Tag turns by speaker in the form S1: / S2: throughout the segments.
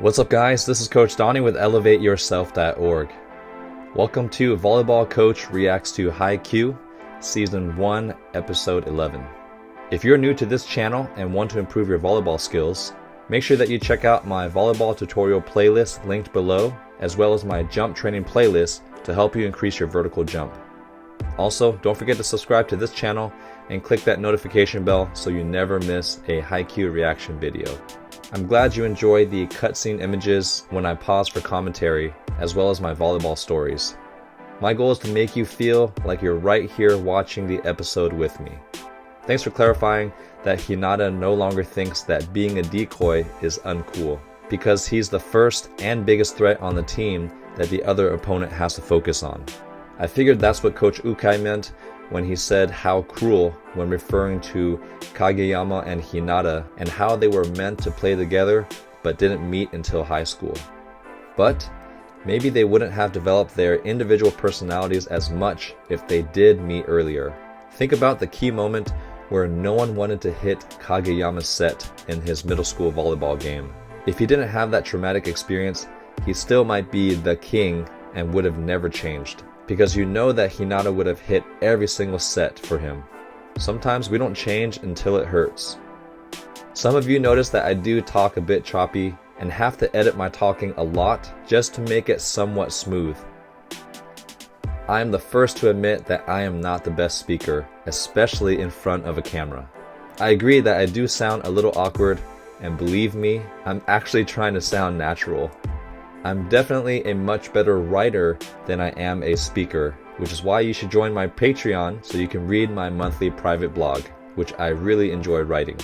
S1: What's up guys, this is Coach Donny with ElevateYourself.org. Welcome to Volleyball Coach Reacts to Haikyuu, Season 1, Episode 11. If you're new to this channel and want to improve your volleyball skills, make sure that you check out my volleyball tutorial playlist linked below, as well as my jump training playlist to help you increase your vertical jump. Also, don't forget to subscribe to this channel and click that notification bell so you never miss a Haikyuu reaction video. I'm glad you enjoyed the cutscene images when I pause for commentary, as well as my volleyball stories. My goal is to make you feel like you're right here watching the episode with me. Thanks for clarifying that Hinata no longer thinks that being a decoy is uncool, because he's the first and biggest threat on the team that the other opponent has to focus on. I figured that's what Coach Ukai meant when he said how cruel when referring to Kageyama and Hinata and how they were meant to play together but didn't meet until high school. But maybe they wouldn't have developed their individual personalities as much if they did meet earlier. Think about the key moment where no one wanted to hit Kageyama's set in his middle school volleyball game. If he didn't have that traumatic experience, he still might be the king and would have never changed, because you know that Hinata would have hit every single set for him. Sometimes we don't change until it hurts. Some of you notice that I do talk a bit choppy and have to edit my talking a lot just to make it somewhat smooth. I am the first to admit that I am not the best speaker, especially in front of a camera. I agree that I do sound a little awkward, and believe me, I'm actually trying to sound natural. I'm definitely a much better writer than I am a speaker, which is why you should join my Patreon so you can read my monthly private blog, which I really enjoy writing.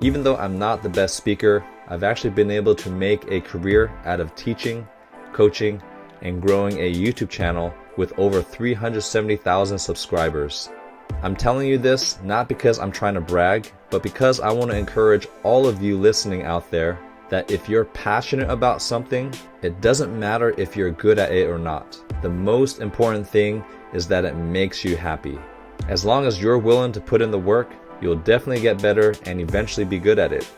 S1: Even though I'm not the best speaker, I've actually been able to make a career out of teaching, coaching, and growing a YouTube channel with over 370,000 subscribers. I'm telling you this not because I'm trying to brag, but because I want to encourage all of you listening out there that if you're passionate about something, it doesn't matter if you're good at it or not. The most important thing is that it makes you happy. As long as you're willing to put in the work, you'll definitely get better and eventually be good at it.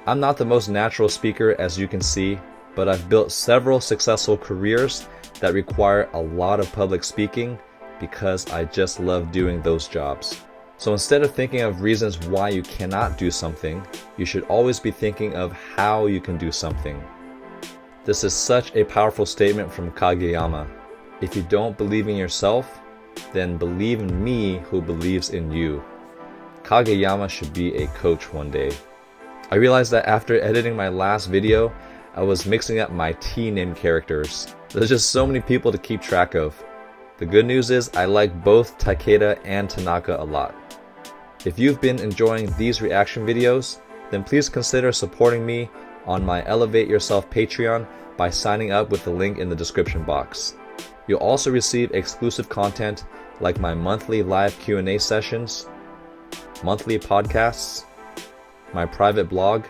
S1: I'm not the most natural speaker, as you can see, but I've built several successful careers that require a lot of public speaking because I just love doing those jobs. So instead of thinking of reasons why you cannot do something, you should always be thinking of how you can do something. This is such a powerful statement from Kageyama. If you don't believe in yourself, then believe in me who believes in you. Kageyama should be a coach one day. I realized that after editing my last video, I was mixing up my T-name characters. There's just so many people to keep track of. The good news is I like both Takeda and Tanaka a lot. If you've been enjoying these reaction videos, then please consider supporting me on my Elevate Yourself Patreon by signing up with the link in the description box. You'll also receive exclusive content like my monthly live Q&A sessions, monthly podcasts, my private blog,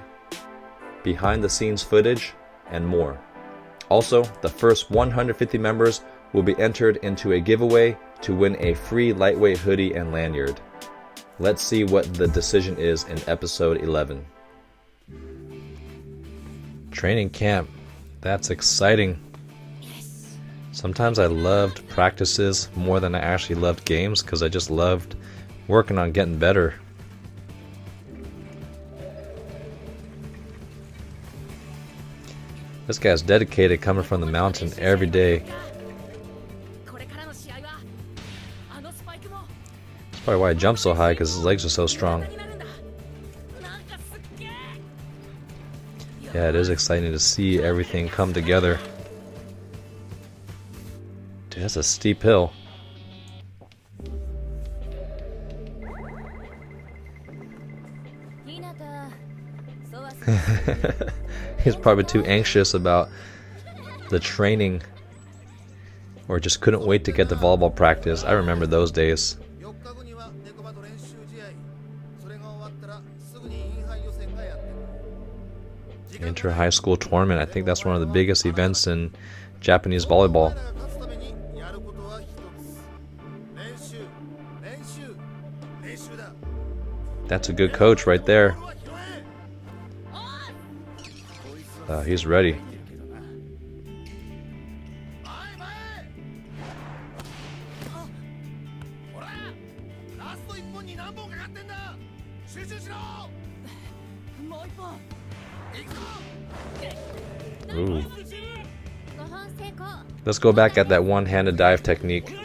S1: behind the scenes footage, and more. Also, the first 150 members will be entered into a giveaway to win a free lightweight hoodie and lanyard. Let's see what the decision is in episode 11. Training camp. That's exciting. Sometimes I loved practices more than I actually loved games because I just loved working on getting better. This guy's dedicated, coming from the mountain every day. That's probably why I jump so high, because his legs are so strong. Yeah, it is exciting to see everything come together. Dude, that's a steep hill. He's probably too anxious about the training, or just couldn't wait to get to volleyball practice. I remember those days. Inter-high school tournament. I think that's one of the biggest events in Japanese volleyball. That's a good coach right there. He's ready. Ooh. Let's go back at that one-handed dive technique.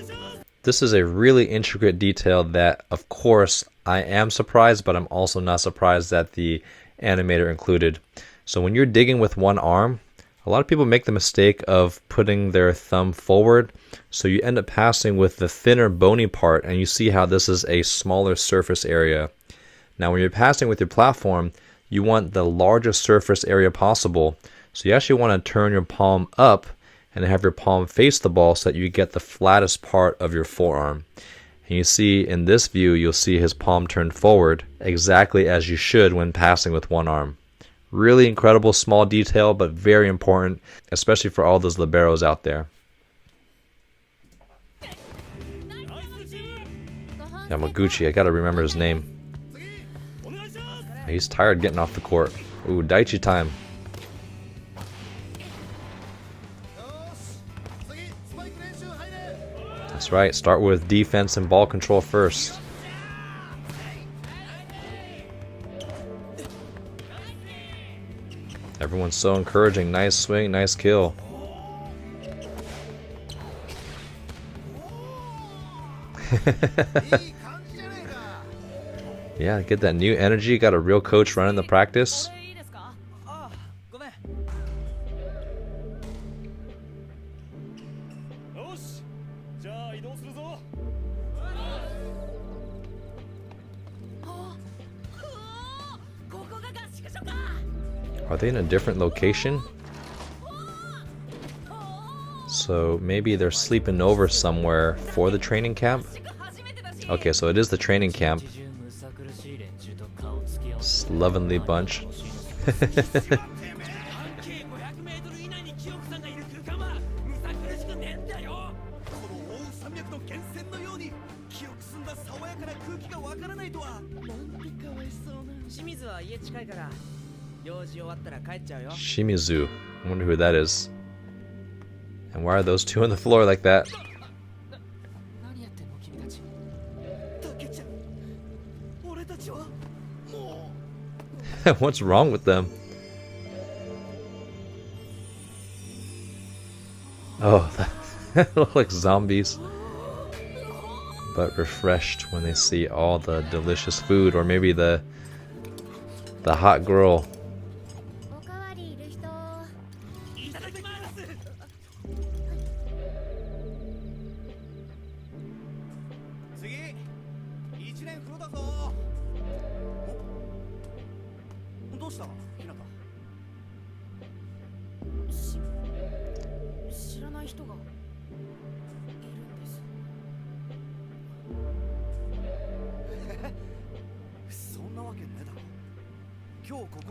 S1: This is a really intricate detail that, of course, I am surprised, but I'm also not surprised that the animator included. So when you're digging with one arm, a lot of people make the mistake of putting their thumb forward, so you end up passing with the thinner bony part, and you see how this is a smaller surface area. Now when you're passing with your platform, you want the largest surface area possible, so you actually want to turn your palm up and have your palm face the ball so that you get the flattest part of your forearm. And you see in this view, you'll see his palm turned forward, exactly as you should when passing with one arm. Really incredible small detail, but very important, especially for all those liberos out there. Yamaguchi, I gotta remember his name. He's tired getting off the court. Ooh, Daichi time. That's right, start with defense and ball control first. Everyone's so encouraging. Nice swing, nice kill. Yeah, get that new energy. Got a real coach running the practice. Are they in a different location? So maybe they're sleeping over somewhere for the training camp? Okay, so it is the training camp. Slovenly bunch. Shimizu. I wonder who that is. And why are those two on the floor like that? What's wrong with them? Oh, they look like zombies. But refreshed when they see all the delicious food, or maybe the hot girl.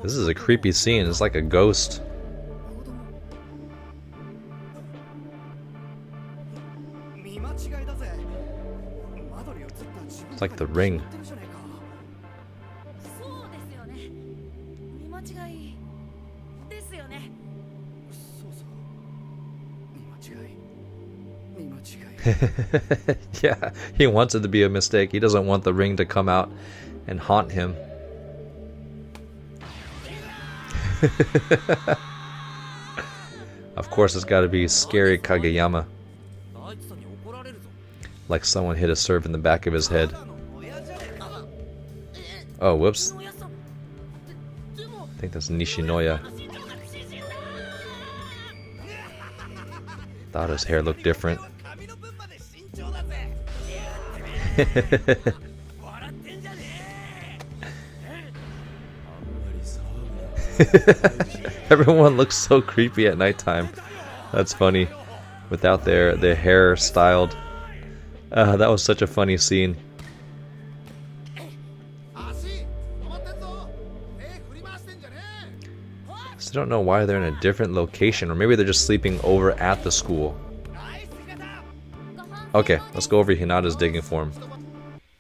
S1: This is a creepy scene. It's like a ghost. It's like the Ring. Yeah, he wants it to be a mistake. He doesn't want the Ring to come out and haunt him. Of course, it's got to be scary Kageyama. Like someone hit a serve in the back of his head. Oh, whoops. I think that's Nishinoya. Thought his hair looked different. Everyone looks so creepy at nighttime. That's funny. Without their hair styled. That was such a funny scene. I don't know why they're in a different location, or maybe they're just sleeping over at the school. Okay, let's go over Hinata's digging form.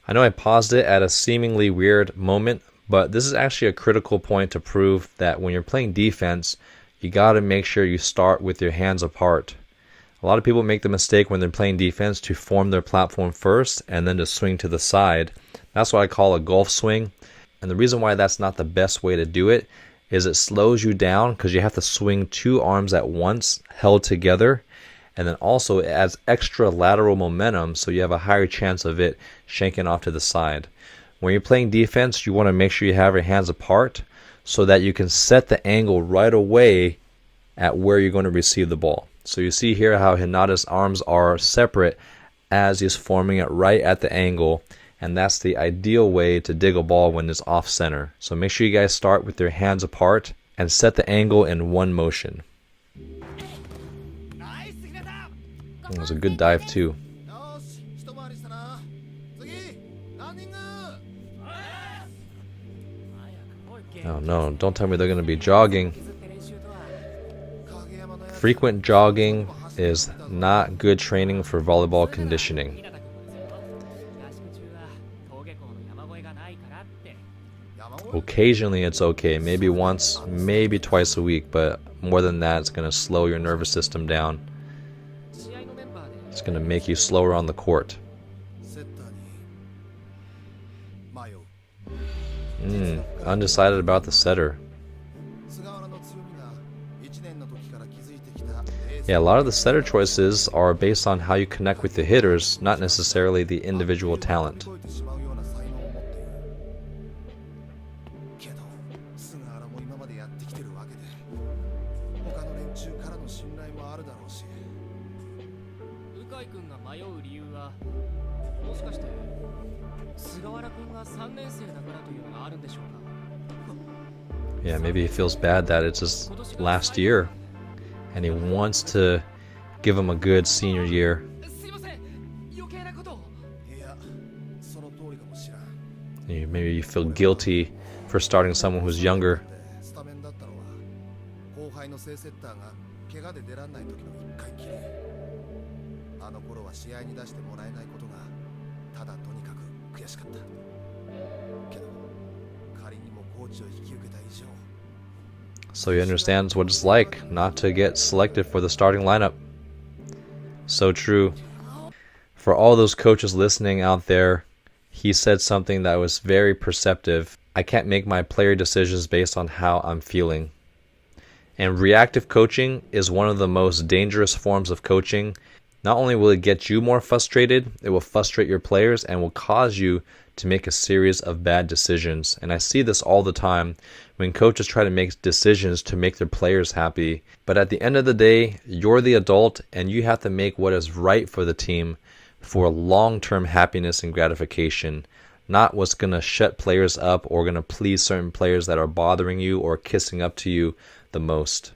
S1: I know I paused it at a seemingly weird moment, but this is actually a critical point to prove that when you're playing defense, you gotta make sure you start with your hands apart. A lot of people make the mistake when they're playing defense to form their platform first and then to swing to the side. That's what I call a golf swing. And the reason why that's not the best way to do it is it slows you down because you have to swing two arms at once held together. And then also it adds extra lateral momentum, so you have a higher chance of it shanking off to the side. When you're playing defense, you want to make sure you have your hands apart so that you can set the angle right away at where you're going to receive the ball. So you see here how Hinata's arms are separate as he's forming it right at the angle, and that's the ideal way to dig a ball when it's off center. So make sure you guys start with your hands apart and set the angle in one motion. It was a good dive too. Oh no, don't tell me they're going to be jogging. Frequent jogging is not good training for volleyball conditioning. Occasionally it's okay, maybe once, maybe twice a week, but more than that it's going to slow your nervous system down. It's going to make you slower on the court. Undecided about the setter. Yeah, a lot of the setter choices are based on how you connect with the hitters, not necessarily the individual talent. Yeah, maybe he feels bad that it's his last year and he wants to give him a good senior year. Maybe you feel guilty for starting someone who's younger. So he understands what it's like not to get selected for the starting lineup. So true. For all those coaches listening out there, he said something that was very perceptive. I can't make my player decisions based on how I'm feeling. And reactive coaching is one of the most dangerous forms of coaching. Not only will it get you more frustrated, it will frustrate your players and will cause you to make a series of bad decisions. And I see this all the time when coaches try to make decisions to make their players happy. But at the end of the day, you're the adult and you have to make what is right for the team for long-term happiness and gratification, not what's going to shut players up or going to please certain players that are bothering you or kissing up to you the most.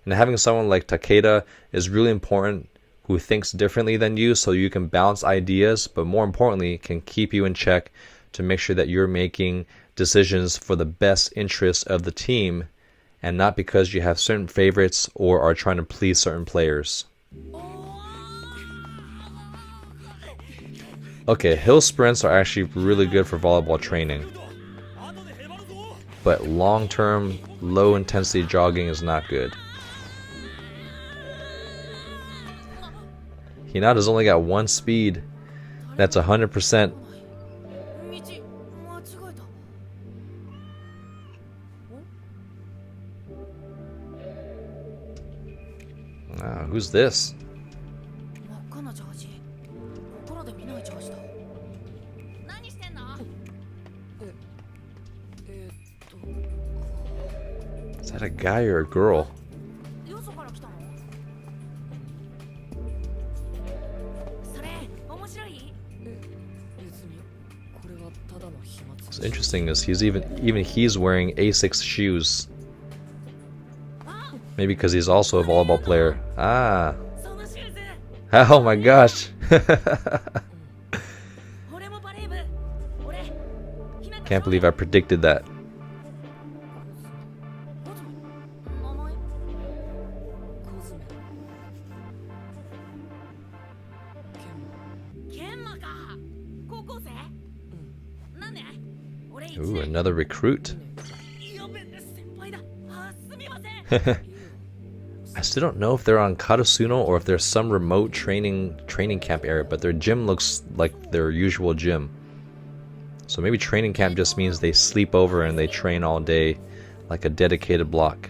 S1: And having someone like Takeda is really important, who thinks differently than you, so you can bounce ideas, but more importantly can keep you in check to make sure that you're making decisions for the best interest of the team and not because you have certain favorites or are trying to please certain players. Okay, hill sprints are actually really good for volleyball training, but long-term, low-intensity jogging is not good. Hinata's only got one speed. That's 100%. Who's this? Is that a guy or a girl? What's interesting is even he's wearing A6 shoes. Maybe because he's also a volleyball player. Ah. Oh my gosh. Can't believe I predicted that. Ooh, another recruit. I still don't know if they're on Karasuno or if there's some remote training camp area, but their gym looks like their usual gym. So maybe training camp just means they sleep over and they train all day like a dedicated block.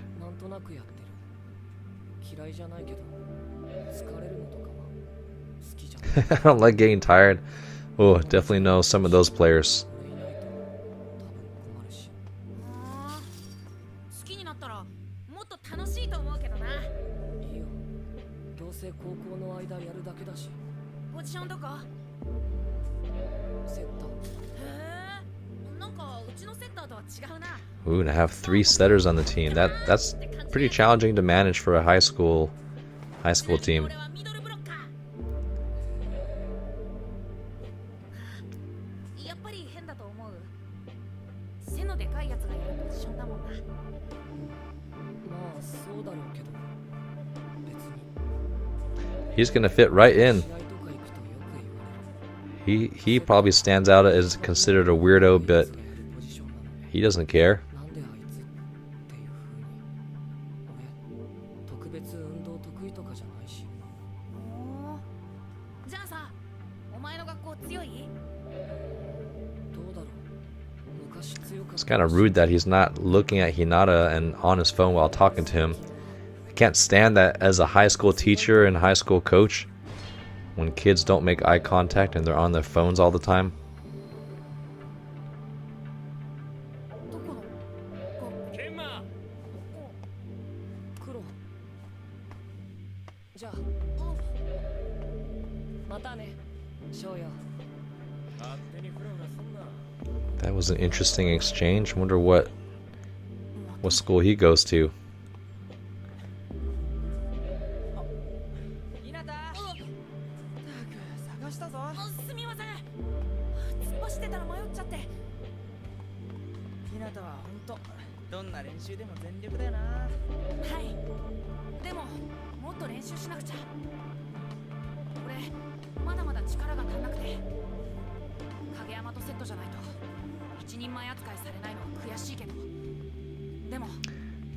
S1: I don't like getting tired. Oh, definitely know some of those players. Ooh, to have 3 setters on the team. That's pretty challenging to manage for a high school team. He's gonna fit right in. He probably stands out as considered a weirdo, but he doesn't care. It's kind of rude that he's not looking at Hinata and on his phone while talking to him. I can't stand that as a high school teacher and high school coach when kids don't make eye contact and they're on their phones all the time. That was an interesting exchange. Wonder what school he goes to.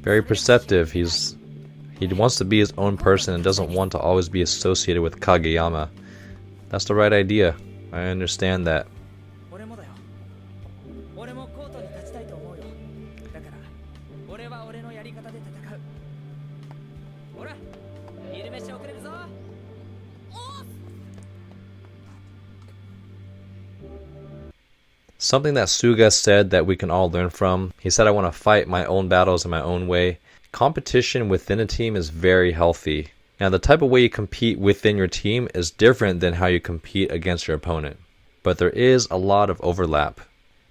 S1: Very perceptive. He wants to be his own person and doesn't want to always be associated with Kageyama. That's the right idea. I understand that. Something that Suga said that we can all learn from. He said, I want to fight my own battles in my own way. Competition within a team is very healthy. Now, the type of way you compete within your team is different than how you compete against your opponent. But there is a lot of overlap.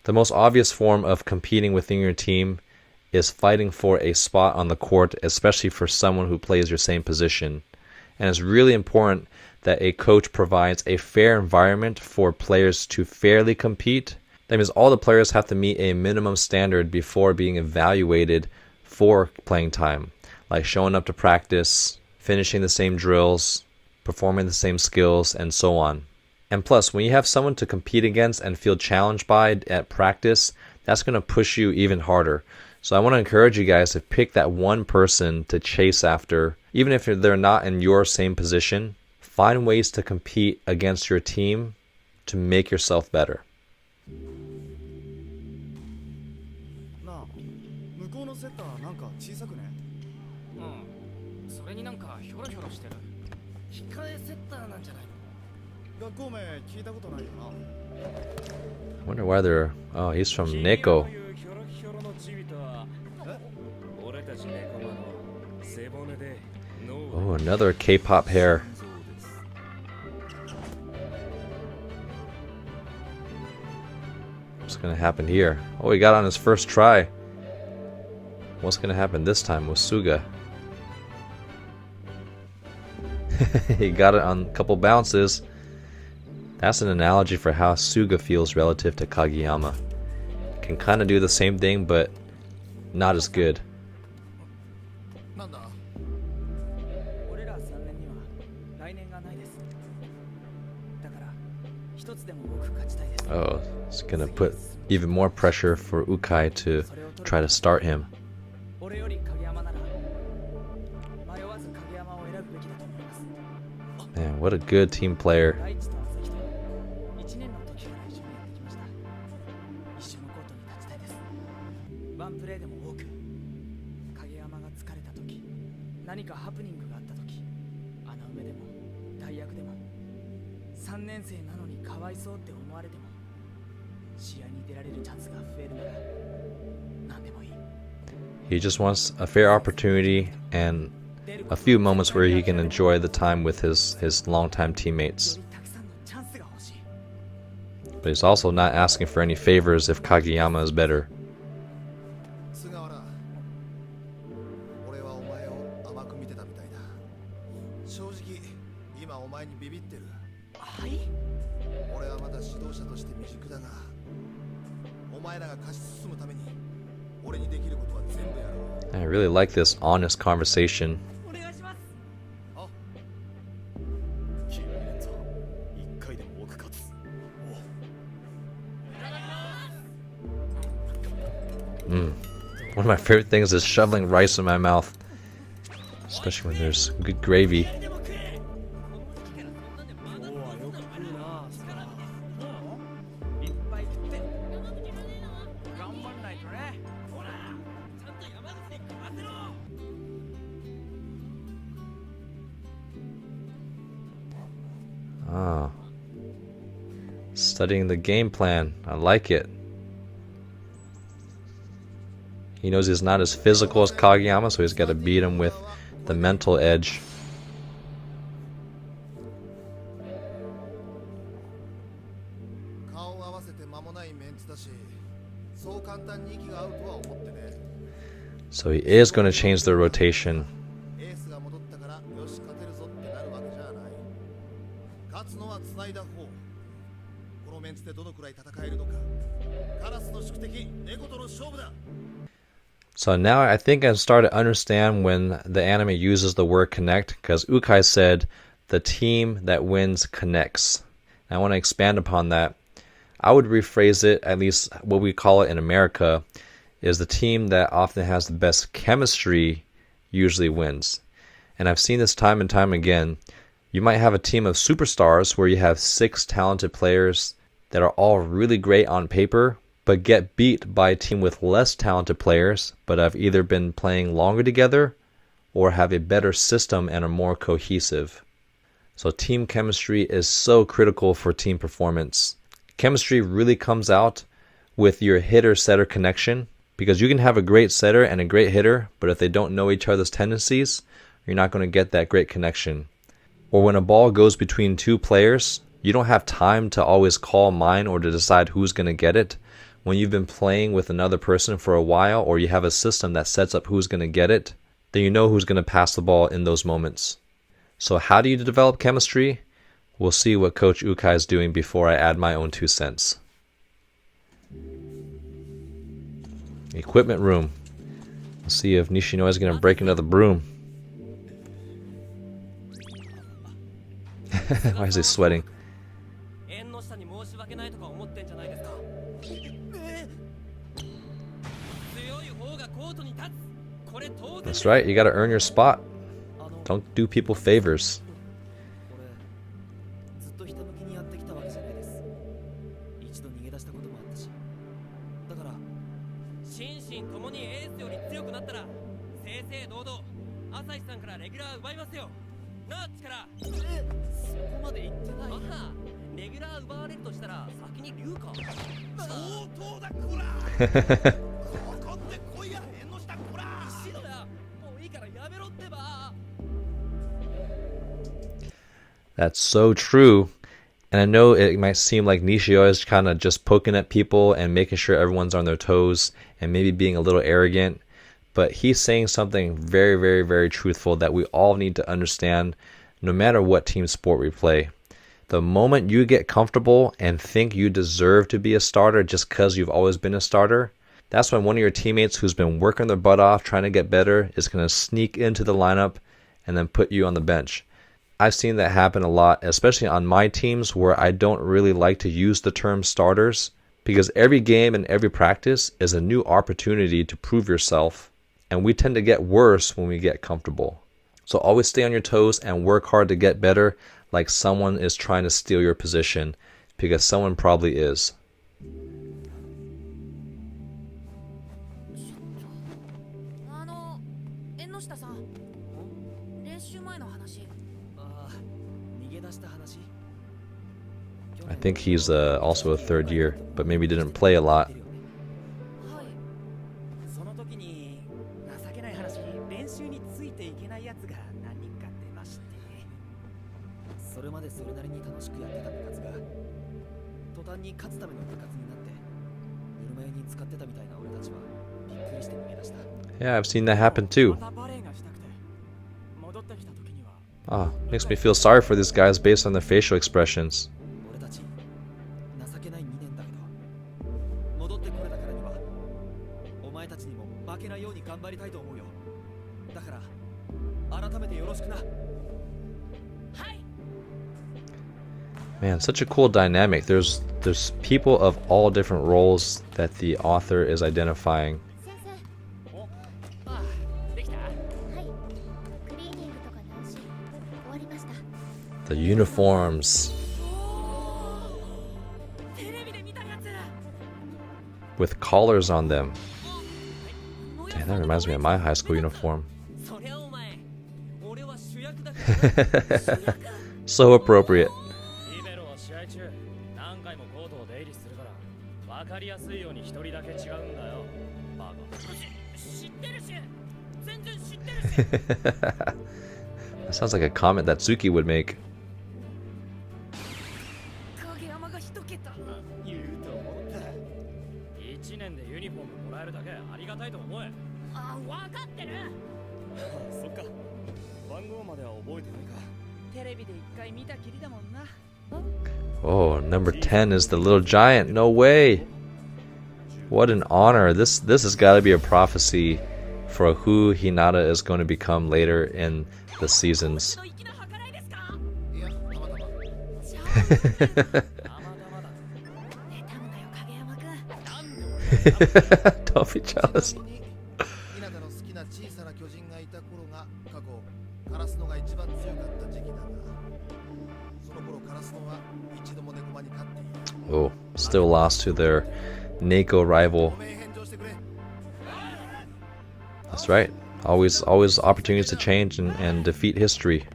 S1: The most obvious form of competing within your team is fighting for a spot on the court, especially for someone who plays your same position. And it's really important that a coach provides a fair environment for players to fairly compete. That means all the players have to meet a minimum standard before being evaluated for playing time, like showing up to practice, finishing the same drills, performing the same skills, and so on. And plus, when you have someone to compete against and feel challenged by at practice, that's going to push you even harder. So I want to encourage you guys to pick that one person to chase after, even if they're not in your same position. Find ways to compete against your team to make yourself better. I wonder why they're... Oh, he's from Neko. Oh, another K-pop hair. What's gonna happen here? Oh, he got on his first try. What's gonna happen this time with Suga? He got it on a couple bounces. That's an analogy for how Suga feels relative to Kageyama. Can kind of do the same thing, but not as good. Oh, it's gonna put even more pressure for Ukai to try to start him. Man, what a good team player. He just wants a fair opportunity and a few moments where he can enjoy the time with his longtime teammates. But he's also not asking for any favors if Kageyama is better. I really like this honest conversation. One of my favorite things is shoveling rice in my mouth, especially when there's good gravy. Studying the game plan. I like it. He knows he's not as physical as Kageyama, so he's got to beat him with the mental edge. So he is going to change the rotation. So now I think I started to understand when the anime uses the word connect, because Ukai said the team that wins connects. And I want to expand upon that. I would rephrase it, at least what we call it in America, is the team that often has the best chemistry usually wins. And I've seen this time and time again. You might have a team of superstars where you have 6 talented players that are all really great on paper, but get beat by a team with less talented players, but have either been playing longer together or have a better system and are more cohesive. So team chemistry is so critical for team performance. Chemistry really comes out with your hitter-setter connection, because you can have a great setter and a great hitter, but if they don't know each other's tendencies, you're not going to get that great connection. Or when a ball goes between 2 players, you don't have time to always call mine or to decide who's going to get it. When you've been playing with another person for a while, or you have a system that sets up who's going to get it, then you know who's going to pass the ball in those moments. So how do you develop chemistry? We'll see what Coach Ukai is doing before I add my own 2 cents. Equipment room. Let's see if Nishinoya is going to break another broom. Why is he sweating? That's right, you gotta earn your spot. Don't do people favors. That's so true. And I know it might seem like Nishio is kind of just poking at people and making sure everyone's on their toes and maybe being a little arrogant. But he's saying something very, very, very truthful that we all need to understand no matter what team sport we play. The moment you get comfortable and think you deserve to be a starter just because you've always been a starter, that's when one of your teammates who's been working their butt off trying to get better is going to sneak into the lineup and then put you on the bench. I've seen that happen a lot, especially on my teams where I don't really like to use the term starters, because every game and every practice is a new opportunity to prove yourself, and we tend to get worse when we get comfortable. So always stay on your toes and work hard to get better, like someone is trying to steal your position, because someone probably is. I think he's also a third year, but maybe didn't play a lot. Yeah, I've seen that happen too. Ah, makes me feel sorry for these guys based on their facial expressions. Man, such a cool dynamic. There's people of all different roles that the author is identifying. The uniforms with collars on them. Damn, that reminds me of my high school uniform. So appropriate. That sounds like a comment that Tsuki would make. Oh, number 10 is the little giant. No way. What an honor. This has got to be a prophecy for who Hinata is going to become later in the seasons. Don't be jealous. Oh, still lost to their Neko rival. That's right. Always opportunities to change and defeat history.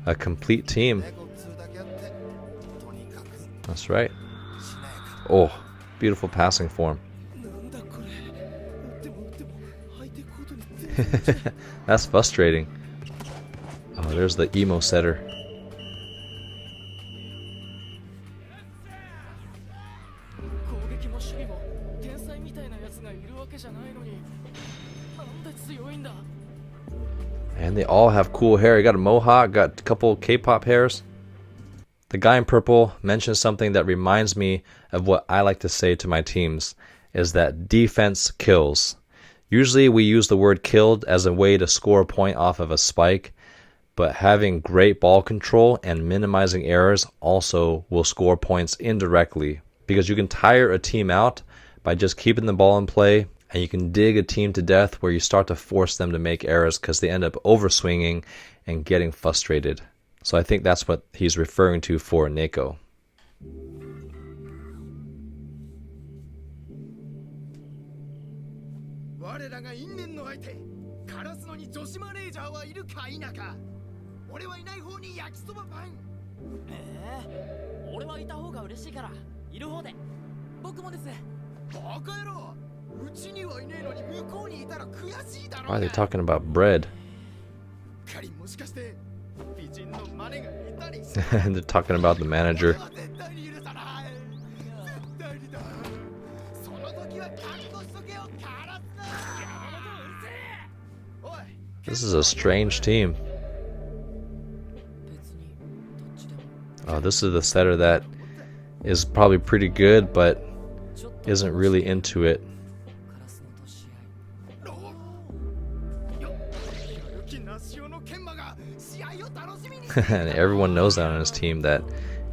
S1: A complete team. That's right. Oh, beautiful passing form. That's frustrating. Oh, there's the emo setter. And they all have cool hair. You got a mohawk, got a couple K-pop hairs. The guy in purple mentions something that reminds me of what I like to say to my teams, is that defense kills. Usually we use the word killed as a way to score a point off of a spike, but having great ball control and minimizing errors also will score points indirectly, because you can tire a team out by just keeping the ball in play, and you can dig a team to death where you start to force them to make errors because they end up overswinging and getting frustrated. So I think that's what he's referring to for Neko. Why are they talking about bread? They're talking about the manager. This is a strange team. Oh, this is the setter that is probably pretty good, but isn't really into it. And everyone knows that on his team that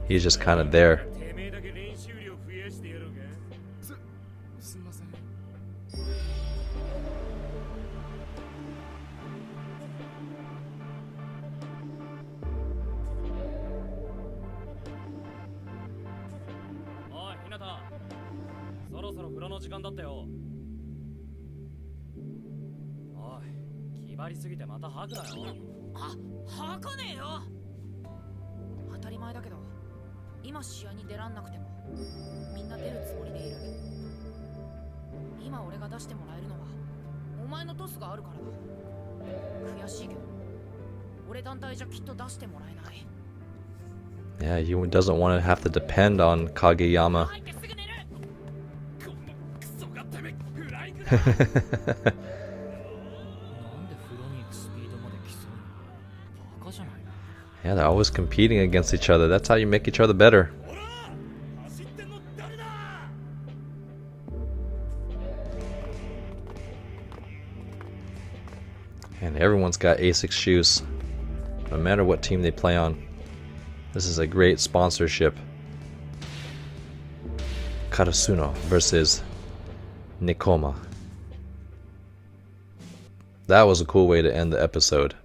S1: he's just kind of there. Yeah, he doesn't want to have to depend on Kageyama. Yeah, they're always competing against each other. That's how you make each other better. And everyone's got ASICS shoes, no matter what team they play on. This is a great sponsorship. Karasuno versus Nekoma. That was a cool way to end the episode.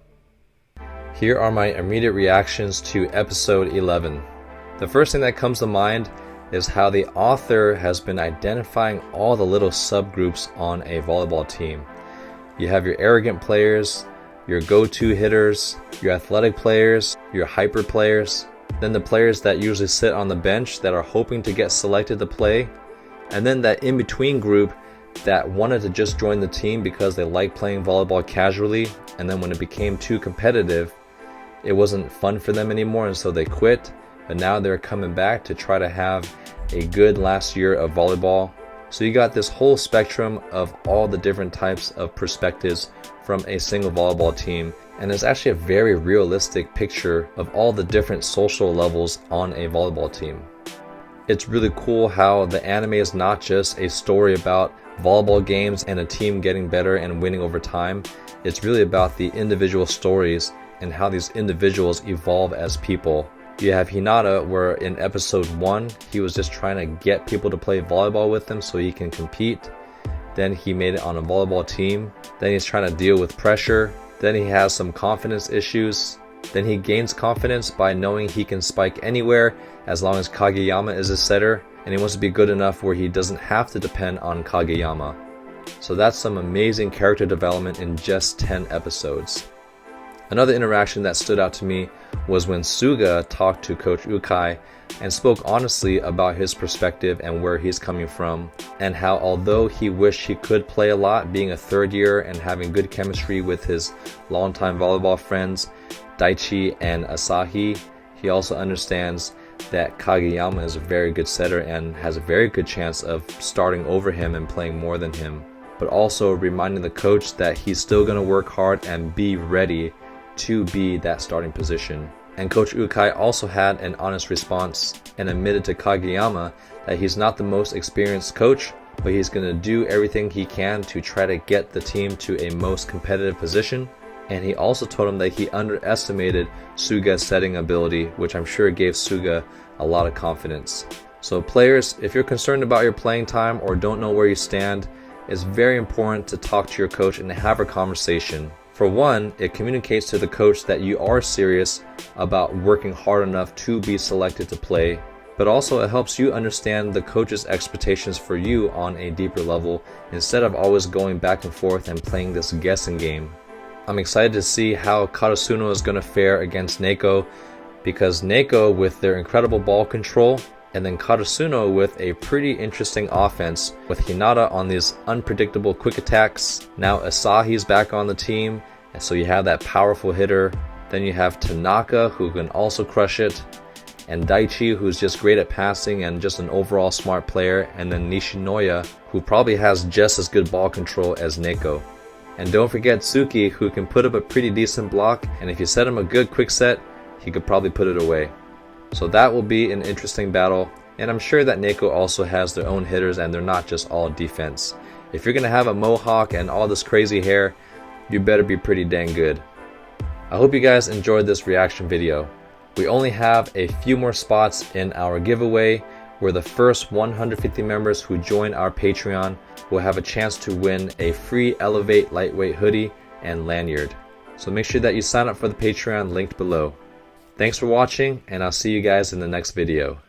S1: Here are my immediate reactions to episode 11. The first thing that comes to mind is how the author has been identifying all the little subgroups on a volleyball team. You have your arrogant players, your go-to hitters, your athletic players, your hyper players, then the players that usually sit on the bench that are hoping to get selected to play, and then that in-between group that wanted to just join the team because they like playing volleyball casually, and then when it became too competitive, it wasn't fun for them anymore, and so they quit. But now they're coming back to try to have a good last year of volleyball. So you got this whole spectrum of all the different types of perspectives from a single volleyball team, and it's actually a very realistic picture of all the different social levels on a volleyball team. It's really cool how the anime is not just a story about volleyball games and a team getting better and winning over time. It's really about the individual stories and how these individuals evolve as people. You have Hinata, where in episode 1 he was just trying to get people to play volleyball with him so he can compete. Then he made it on a volleyball team. Then he's trying to deal with pressure. Then he has some confidence issues. Then he gains confidence by knowing he can spike anywhere as long as Kageyama is a setter, and he wants to be good enough where he doesn't have to depend on Kageyama. So that's some amazing character development in just 10 episodes. Another interaction that stood out to me was when Suga talked to Coach Ukai and spoke honestly about his perspective and where he's coming from, and how although he wished he could play a lot, being a third year and having good chemistry with his longtime volleyball friends Daichi and Asahi, he also understands that Kageyama is a very good setter and has a very good chance of starting over him and playing more than him, but also reminding the coach that he's still going to work hard and be ready to be that starting position. And Coach Ukai also had an honest response and admitted to Kageyama that he's not the most experienced coach, but he's going to do everything he can to try to get the team to a most competitive position. And he also told him that he underestimated Suga's setting ability, which I'm sure gave Suga a lot of confidence. So players, if you're concerned about your playing time or don't know where you stand, it's very important to talk to your coach and have a conversation. For one, it communicates to the coach that you are serious about working hard enough to be selected to play, but also it helps you understand the coach's expectations for you on a deeper level instead of always going back and forth and playing this guessing game. I'm excited to see how Karasuno is going to fare against Neko, because Neko with their incredible ball control, and then Karasuno with a pretty interesting offense with Hinata on these unpredictable quick attacks. Now Asahi's back on the team, and so you have that powerful hitter. Then you have Tanaka, who can also crush it, and Daichi, who's just great at passing and just an overall smart player, and then Nishinoya, who probably has just as good ball control as Neko. And don't forget Tsuki, who can put up a pretty decent block, and if you set him a good quick set, he could probably put it away. So that will be an interesting battle, and I'm sure that Neko also has their own hitters and they're not just all defense. If you're going to have a mohawk and all this crazy hair, you better be pretty dang good. I hope you guys enjoyed this reaction video. We only have a few more spots in our giveaway where the first 150 members who join our Patreon will have a chance to win a free Elevate lightweight hoodie and lanyard. So make sure that you sign up for the Patreon linked below. Thanks for watching, and I'll see you guys in the next video.